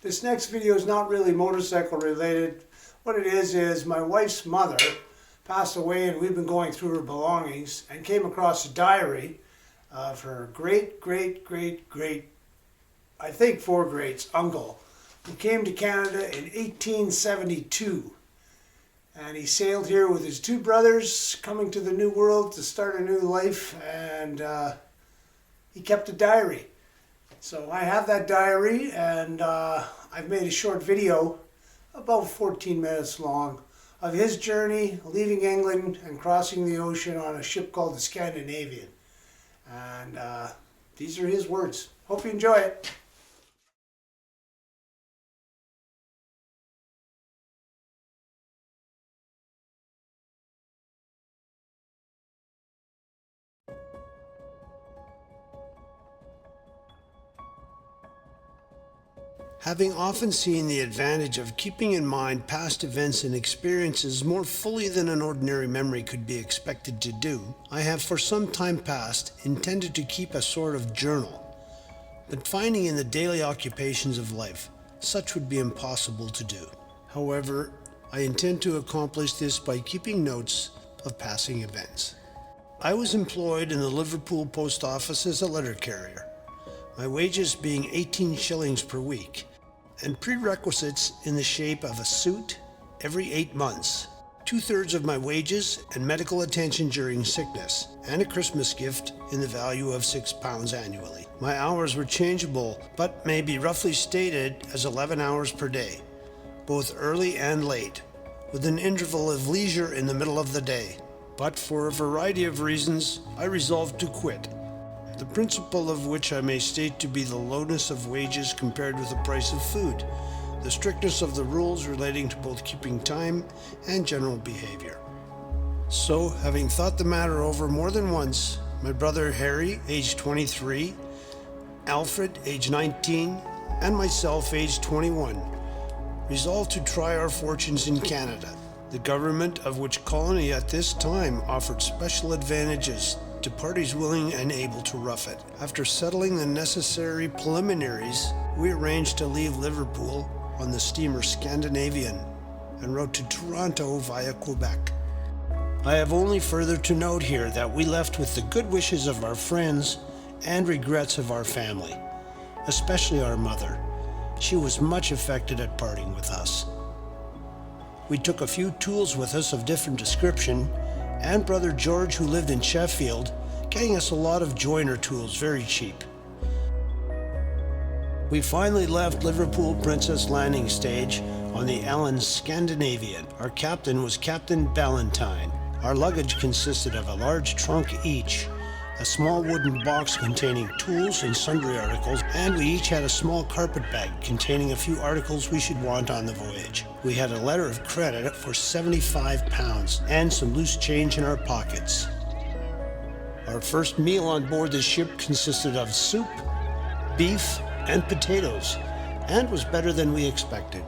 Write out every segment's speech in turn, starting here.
This next video is not really motorcycle related. What it is my wife's mother passed away and we've been going through her belongings and came across a diary of her great, I think four greats, uncle, who came to Canada in 1872. And he sailed here with his two brothers, coming to the New World to start a new life, and he kept a diary. So I have that diary, and I've made a short video, about 14 minutes long, of his journey leaving England and crossing the ocean on a ship called the Scandinavian. And these are his words. Hope you enjoy it. Having often seen the advantage of keeping in mind past events and experiences more fully than an ordinary memory could be expected to do, I have for some time past intended to keep a sort of journal. But finding in the daily occupations of life, such would be impossible to do. However, I intend to accomplish this by keeping notes of passing events. I was employed in the Liverpool post office as a letter carrier, my wages being 18 shillings per week, and prerequisites in the shape of a suit every 8 months, 2/3 of my wages and medical attention during sickness, and a Christmas gift in the value of £6 annually. My hours were changeable, but may be roughly stated as 11 hours per day, both early and late, with an interval of leisure in the middle of the day. But for a variety of reasons, I resolved to quit, the principal of which I may state to be the lowness of wages compared with the price of food, the strictness of the rules relating to both keeping time and general behavior. So, having thought the matter over more than once, my brother Harry, aged 23, Alfred, aged 19, and myself, aged 21, resolved to try our fortunes in Canada, the government of which colony at this time offered special advantages to parties willing and able to rough it. After settling the necessary preliminaries, we arranged to leave Liverpool on the steamer Scandinavian and rode to Toronto via Quebec. I have only further to note here that we left with the good wishes of our friends and regrets of our family, especially our mother. She was much affected at parting with us. We took a few tools with us of different description, and brother George, who lived in Sheffield, getting us a lot of joiner tools very cheap. We finally left Liverpool Princess Landing Stage on the Ellen Scandinavian. Our captain was Captain Ballantyne. Our luggage consisted of a large trunk each, a small wooden box containing tools and sundry articles, and we each had a small carpet bag containing a few articles we should want on the voyage. We had a letter of credit for £75 and some loose change in our pockets. Our first meal on board the ship consisted of soup, beef, and potatoes, and was better than we expected.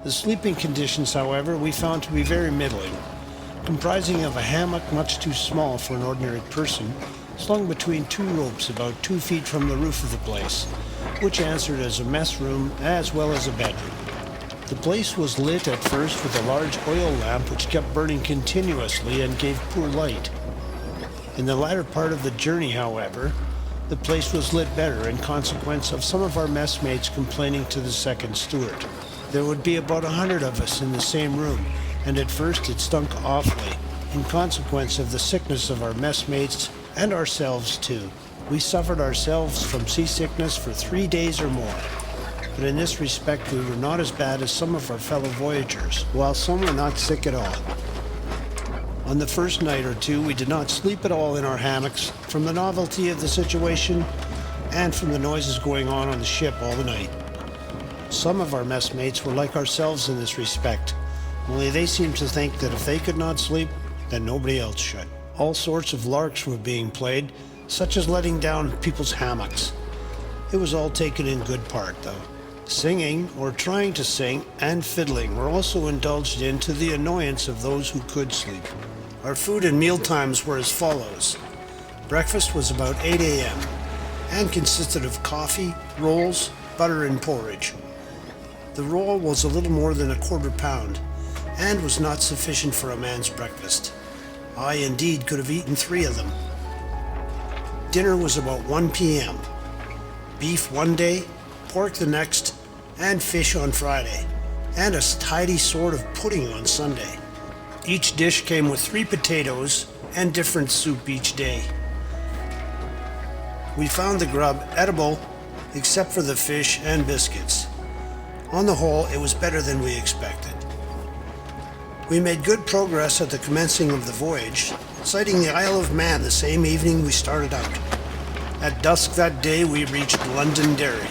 The sleeping conditions, however, we found to be very middling, comprising of a hammock much too small for an ordinary person, slung between two ropes about 2 feet from the roof of the place, which answered as a mess room as well as a bedroom. The place was lit at first with a large oil lamp which kept burning continuously and gave poor light. In the latter part of the journey, however, the place was lit better in consequence of some of our messmates complaining to the second steward. There would be about 100 of us in the same room, and at first it stunk awfully, in consequence of the sickness of our messmates and ourselves too. We suffered ourselves from seasickness for 3 days or more, but in this respect we were not as bad as some of our fellow voyagers, while some were not sick at all. On the first night or two we did not sleep at all in our hammocks from the novelty of the situation and from the noises going on the ship all the night. Some of our messmates were like ourselves in this respect, only they seemed to think that if they could not sleep, then nobody else should. All sorts of larks were being played, such as letting down people's hammocks. It was all taken in good part, though. Singing, or trying to sing, and fiddling were also indulged in to the annoyance of those who could sleep. Our food and meal times were as follows. Breakfast was about 8 a.m. and consisted of coffee, rolls, butter, and porridge. The roll was a little more than a quarter pound, and was not sufficient for a man's breakfast. I indeed could have eaten 3 of them. Dinner was about 1 p.m. Beef one day, pork the next, and fish on Friday, and a tidy sort of pudding on Sunday. Each dish came with 3 potatoes and different soup each day. We found the grub edible except for the fish and biscuits. On the whole, it was better than we expected. We made good progress at the commencing of the voyage, sighting the Isle of Man the same evening we started out. At dusk that day, we reached Londonderry.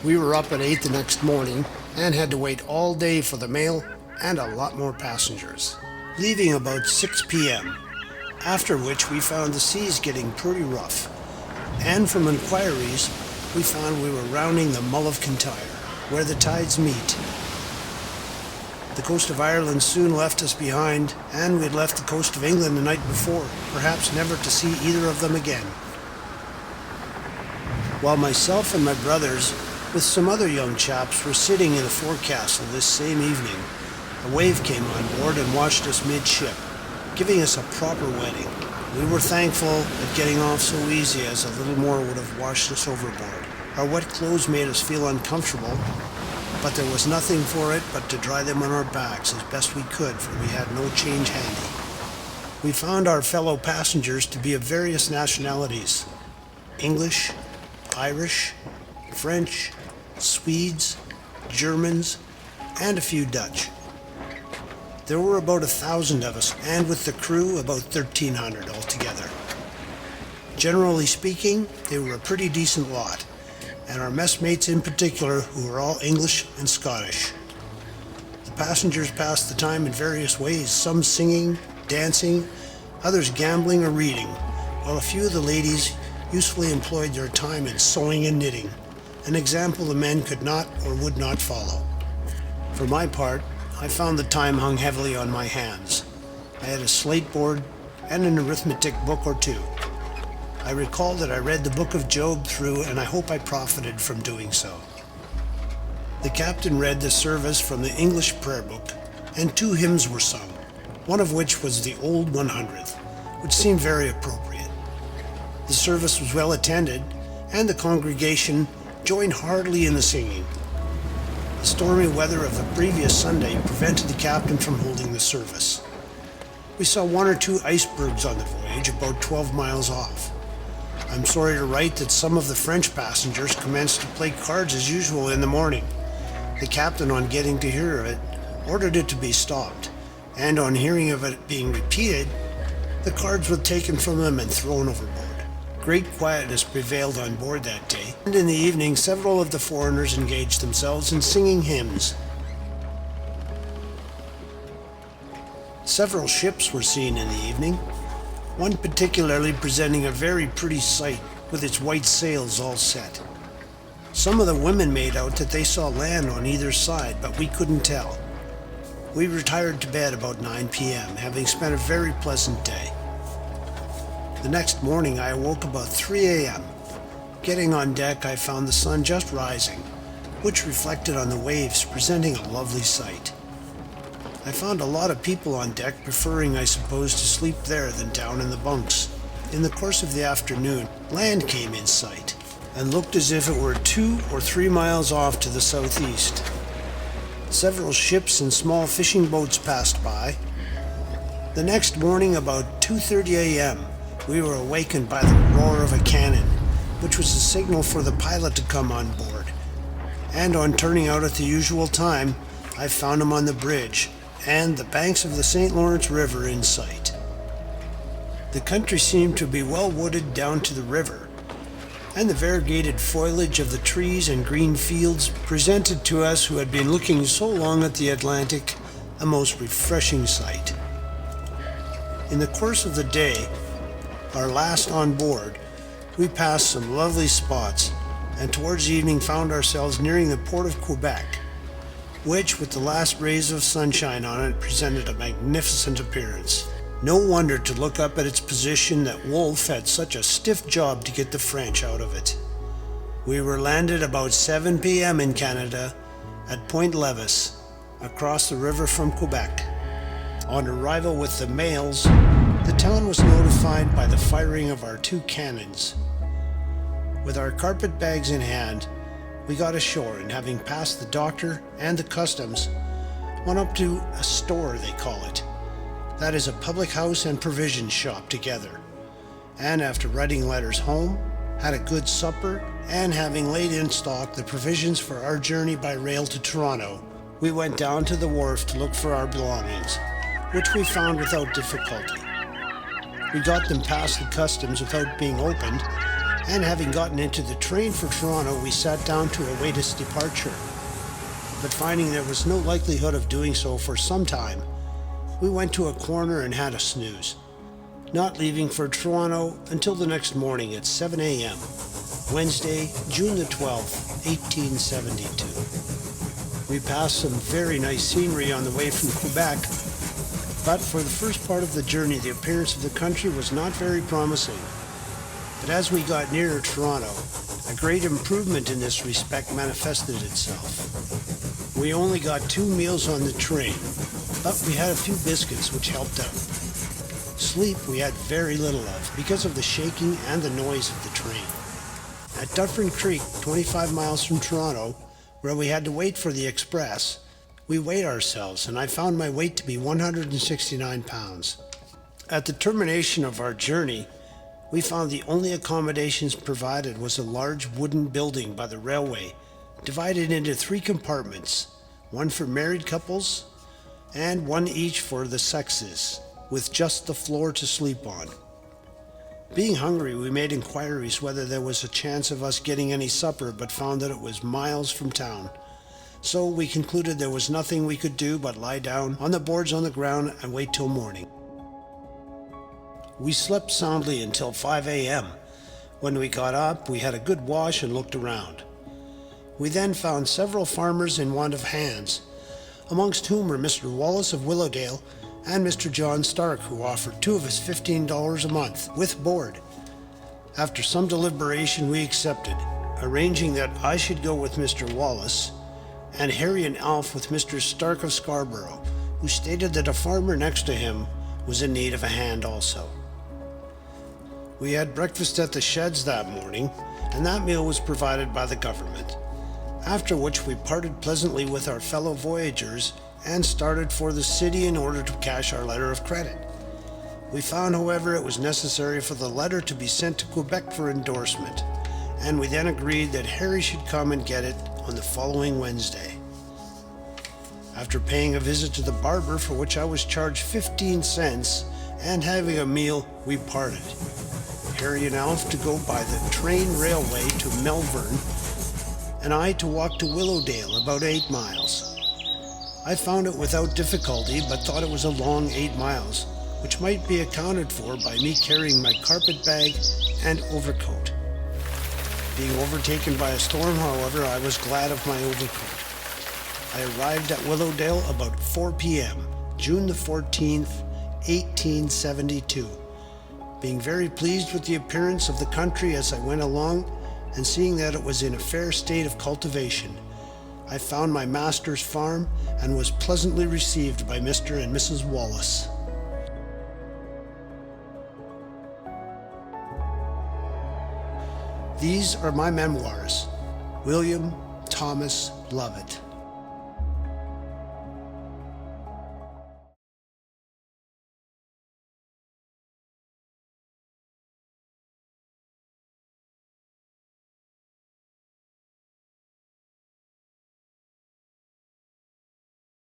We were up at 8 the next morning and had to wait all day for the mail and a lot more passengers, leaving about 6 p.m., after which we found the seas getting pretty rough, and from inquiries, we found we were rounding the Mull of Kintyre, where the tides meet. The coast of Ireland soon left us behind, and we had left the coast of England the night before, perhaps never to see either of them again. While myself and my brothers, with some other young chaps, were sitting in the forecastle this same evening, a wave came on board and washed us midship, giving us a proper wetting. We were thankful at getting off so easy, as a little more would have washed us overboard. Our wet clothes made us feel uncomfortable, but there was nothing for it but to dry them on our backs as best we could, for we had no change handy. We found our fellow passengers to be of various nationalities: English, Irish, French, Swedes, Germans, and a few Dutch. There were about 1,000 of us, and with the crew about 1,300 altogether. Generally speaking, they were a pretty decent lot, and our messmates in particular, who were all English and Scottish. The passengers passed the time in various ways, some singing, dancing, others gambling or reading, while a few of the ladies usefully employed their time in sewing and knitting, an example the men could not or would not follow. For my part, I found the time hung heavily on my hands. I had a slate board and an arithmetic book or 2. I recall that I read the book of Job through, and I hope I profited from doing so. The captain read the service from the English prayer book, and 2 hymns were sung, one of which was the Old 100th, which seemed very appropriate. The service was well attended, and the congregation joined heartily in the singing. The stormy weather of the previous Sunday prevented the captain from holding the service. We saw 1 or 2 icebergs on the voyage, about 12 miles off. I'm sorry to write that some of the French passengers commenced to play cards as usual in the morning. The captain, on getting to hear of it, ordered it to be stopped, and on hearing of it being repeated, the cards were taken from them and thrown overboard. Great quietness prevailed on board that day, and in the evening several of the foreigners engaged themselves in singing hymns. Several ships were seen in the evening, one particularly presenting a very pretty sight with its white sails all set. Some of the women made out that they saw land on either side, but we couldn't tell. We retired to bed about 9 p.m., having spent a very pleasant day. The next morning I awoke about 3 a.m. Getting on deck, I found the sun just rising, which reflected on the waves, presenting a lovely sight. I found a lot of people on deck, preferring, I suppose, to sleep there than down in the bunks. In the course of the afternoon, land came in sight, and looked as if it were 2 or 3 miles off to the southeast. Several ships and small fishing boats passed by. The next morning, about 2:30 a.m., we were awakened by the roar of a cannon, which was a signal for the pilot to come on board. And on turning out at the usual time, I found him on the bridge, and the banks of the St. Lawrence River in sight. The country seemed to be well wooded down to the river, and the variegated foliage of the trees and green fields presented to us, who had been looking so long at the Atlantic, a most refreshing sight. In the course of the day, our last on board, we passed some lovely spots, and towards evening found ourselves nearing the port of Quebec, which, with the last rays of sunshine on it, presented a magnificent appearance. No wonder, to look up at its position, that Wolfe had such a stiff job to get the French out of it. We were landed about 7 p.m. in Canada, at Point Levis, across the river from Quebec. On arrival with the mails, the town was notified by the firing of our 2 cannons. With our carpet bags in hand, we got ashore, and having passed the doctor and the customs, went up to a store, they call it. That is a public house and provision shop together. And after writing letters home, had a good supper, and having laid in stock the provisions for our journey by rail to Toronto, we went down to the wharf to look for our belongings, which we found without difficulty. We got them past the customs without being opened, and having gotten into the train for Toronto, we sat down to await its departure. But finding there was no likelihood of doing so for some time, we went to a corner and had a snooze, not leaving for Toronto until the next morning at 7 a.m., Wednesday, June the 12th, 1872. We passed some very nice scenery on the way from Quebec, but for the first part of the journey, the appearance of the country was not very promising. But as we got nearer Toronto, a great improvement in this respect manifested itself. We only got 2 meals on the train, but we had a few biscuits which helped out. Sleep we had very little of because of the shaking and the noise of the train. At Dufferin Creek, 25 miles from Toronto, where we had to wait for the express, we weighed ourselves, and I found my weight to be 169 pounds. At the termination of our journey, we found the only accommodations provided was a large wooden building by the railway, divided into 3 compartments, one for married couples and one each for the sexes, with just the floor to sleep on. Being hungry, we made inquiries whether there was a chance of us getting any supper, but found that it was miles from town. So we concluded there was nothing we could do but lie down on the boards on the ground and wait till morning. We slept soundly until 5 a.m. When we got up, we had a good wash and looked around. We then found several farmers in want of hands, amongst whom were Mr. Wallace of Willowdale and Mr. John Stark, who offered 2 of us $15 a month, with board. After some deliberation, we accepted, arranging that I should go with Mr. Wallace, and Harry and Alf with Mr. Stark of Scarborough, who stated that a farmer next to him was in need of a hand also. We had breakfast at the sheds that morning, and that meal was provided by the government, after which we parted pleasantly with our fellow voyagers and started for the city in order to cash our letter of credit. We found, however, it was necessary for the letter to be sent to Quebec for endorsement, and we then agreed that Harry should come and get it on the following Wednesday. After paying a visit to the barber, for which I was charged 15 cents, and having a meal, we parted. Harry and Alf to go by the train railway to Melbourne, and I to walk to Willowdale, about 8 miles. I found it without difficulty, but thought it was a long 8 miles, which might be accounted for by me carrying my carpet bag and overcoat. Being overtaken by a storm, however, I was glad of my overcoat. I arrived at Willowdale about 4 p.m., June the 14th, 1872, being very pleased with the appearance of the country as I went along, and seeing that it was in a fair state of cultivation. I found my master's farm and was pleasantly received by Mr. and Mrs. Wallace. These are my memoirs. William Thomas Lovatt.